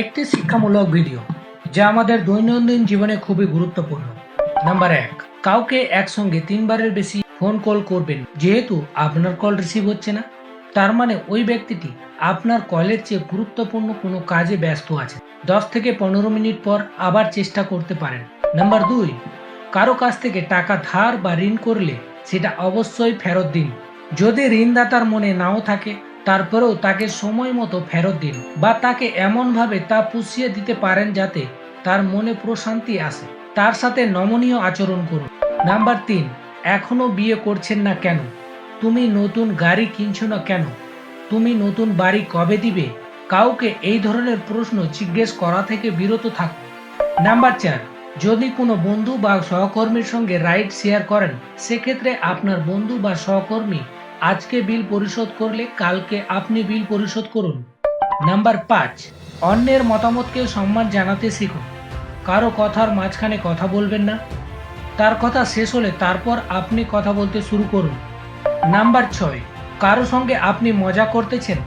একটি শিক্ষামূলক ভিডিও যা আমাদের দৈনন্দিন জীবনে খুবই গুরুত্বপূর্ণ। নাম্বার 1, কাউকে একসঙ্গে 3বারের বেশি ফোন কল করবেন না। যেহেতু আপনার কল রিসিভ হচ্ছে না, তার মানে ওই ব্যক্তিটি আপনার কলের চেয়ে গুরুত্বপূর্ণ কোনো কাজে ব্যস্ত আছে। 10 থেকে 15 মিনিট পর আবার চেষ্টা করতে পারেন। নাম্বার 2, কারো কাছ থেকে টাকা ধার বা ঋণ করলে সেটা অবশ্যই ফেরত দিন। যদি ঋণদাতার মনে নাও থাকে, তারপরেও তাকে সময় মতো ফেরত দিন বা তাকে এমনভাবে তা পুষিয়ে দিতে পারেন যাতে তার মনে প্রশান্তি আসে। তার সাথে নমনীয় আচরণ করুন। নাম্বার 3, এখনো বিয়ে করছেন না কেন? তুমি নতুন গাড়ি কিনছো না কেন? তুমি নতুন বাড়ি কবে দিবে? কাউকে এই ধরনের প্রশ্ন জিজ্ঞেস করা থেকে বিরত থাকুন। নাম্বার 4, যদি কোনো বন্ধু বা সহকর্মীর সঙ্গে রাইড শেয়ার করেন, সেক্ষেত্রে আপনার বন্ধু বা সহকর্মী আজকে বিল পরিশোধ করলে কালকে আপনি বিল পরিশোধ করুন। নাম্বার 5, অন্যের মতামতকে সম্মান জানাতে শিখুন। কারো কথার মাঝখানে কথা বলবেন না। তার কথা শেষ হলে তারপর আপনি কথা বলতে শুরু করুন। নাম্বার 6, কারো সঙ্গে আপনি মজা করতেছেন,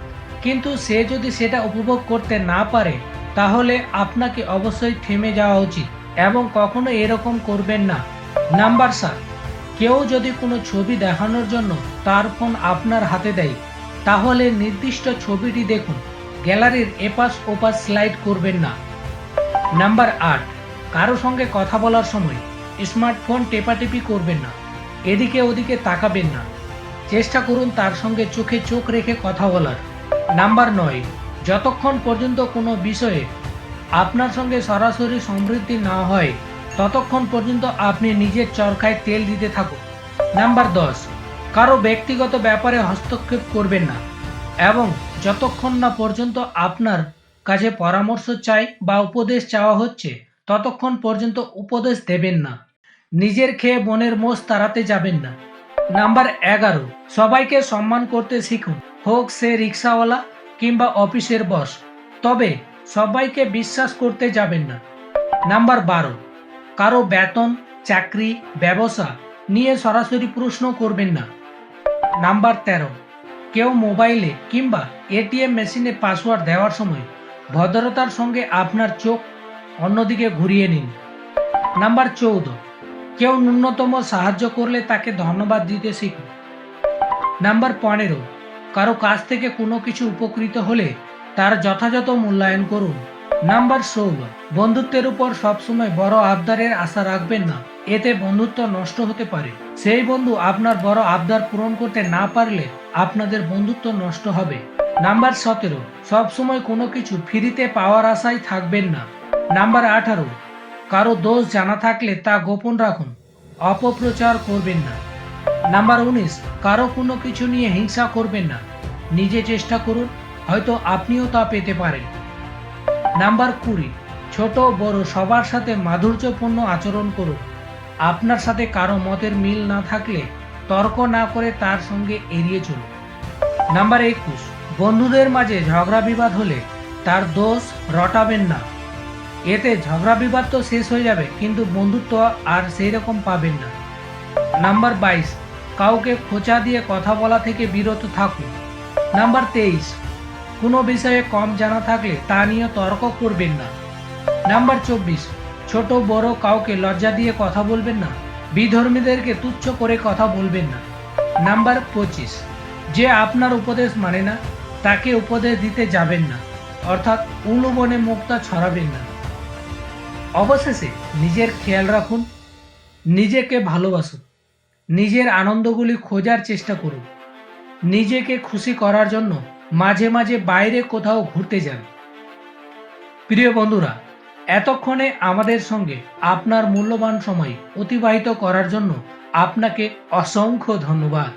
কিন্তু সে যদি সেটা উপভোগ করতে না পারে, তাহলে আপনাকে অবশ্যই থেমে যাওয়া উচিত এবং কখনো এরকম করবেন না। নাম্বার 7, কেউ যদি কোনো ছবি দেখানোর জন্য তার ফোন আপনার হাতে দেয়, তাহলে নির্দিষ্ট ছবিটি দেখুন। গ্যালারির এপাশ ওপাশ স্লাইড করবেন না। নাম্বার 8, কারো সঙ্গে কথা বলার সময় স্মার্টফোন টেপাটেপি করবেন না। এদিকে ওদিকে তাকাবেন না। চেষ্টা করুন তার সঙ্গে চোখে চোখ রেখে কথা বলার। নাম্বার 9, যতক্ষণ পর্যন্ত কোনো বিষয়ে আপনার সঙ্গে সরাসরি সমৃদ্ধি না হয়, ততক্ষণ পর্যন্ত আপনি নিজের চরকায় তেল দিতে থাকুন। নাম্বার 10, কারো ব্যক্তিগত ব্যাপারে হস্তক্ষেপ করবেন না এবং যতক্ষণ না পর্যন্ত আপনার কাছে পরামর্শ চাই বা উপদেশ চাওয়া হচ্ছে, ততক্ষণ পর্যন্ত উপদেশ দেবেন না। নিজের খেয়ে বনের মোষ তাড়াতে যাবেন না। নাম্বার 11, সবাইকে সম্মান করতে শিখুন, হোক সে রিক্সাওয়ালা কিংবা অফিসের বস, তবে সবাইকে বিশ্বাস করতে যাবেন না। নাম্বার 12, কারো বেতন, চাকরি, ব্যবসা নিয়ে সরাসরি প্রশ্ন করবেন না। নাম্বার 13, কেউ মোবাইলে কিংবা এটিএম মেশিনে পাসওয়ার্ড দেওয়ার সময় ভদ্রতার সঙ্গে আপনার চোখ অন্যদিকে ঘুরিয়ে নিন। নাম্বার 14, কেউ ন্যূনতম সাহায্য করলে তাকে ধন্যবাদ দিতে শিখুন। নাম্বার 15, কারো কাছ থেকে কোনো কিছু উপকৃত হলে তার যথাযথ মূল্যায়ন করুন। নাম্বার 16, বন্ধুত্বের উপর সবসময় বড় আবদারের আশা রাখবেন না, এতে বন্ধুত্ব নষ্ট হতে পারে। সেই বন্ধু আপনার বড় আবদার পূরণ করতে না পারলে আপনাদের বন্ধুত্ব নষ্ট হবে। নাম্বার 17, সবসময় কোনো কিছু ফ্রিতে পাওয়ার আশায় থাকবেন না। নাম্বার 18, কারো দোষ জানা থাকলে তা গোপন রাখুন, অপপ্রচার করবেন না। নাম্বার 19, কারো কোনো কিছু নিয়ে হিংসা করবেন না, নিজে চেষ্টা করুন, হয়তো আপনিও তা পেতে পারেন। নাম্বার 20, ছোট বড় সবার সাথে মাধুর্যপূর্ণ আচরণ করুন। আপনার সাথে কারো মতের মিল না থাকলে তর্ক না করে তার সঙ্গে এড়িয়ে চলুন। নাম্বার 21, বন্ধুদের মাঝে ঝগড়া বিবাদ হলে তার দোষ রটাবেন না। এতে ঝগড়া বিবাদ তো শেষ হয়ে যাবে, কিন্তু বন্ধুত্ব আর সেই রকম পাবেন না। নাম্বার 22, কাউকে খোঁচা দিয়ে কথা বলা থেকে বিরত থাকুন। নাম্বার 23, কোনো বিষয়ে কম জানা থাকলে তা নিয়ে তর্ক করবেন না। নাম্বার 24, ছোট বড় কাউকে লজ্জা দিয়ে কথা বলবেন না, বিধর্মীদেরকে তুচ্ছ করে কথা বলবেন না। নাম্বার 25, যে আপনার উপদেশ মানে না তাকে উপদেশ দিতে যাবেন না, অর্থাৎ উলু বনে মুক্তা ছড়াবেন না। অবশেষে নিজের খেয়াল রাখুন, নিজেকে ভালোবাসুন, নিজের আনন্দগুলি খোঁজার চেষ্টা করুন, নিজেকে খুশি করার জন্য মাঝে মাঝে বাইরে কোথাও ঘুরতে যান। প্রিয় বন্ধুরা, এতক্ষণে আমাদের সঙ্গে আপনার মূল্যবান সময় অতিবাহিত করার জন্য আপনাকে অসংখ্য ধন্যবাদ।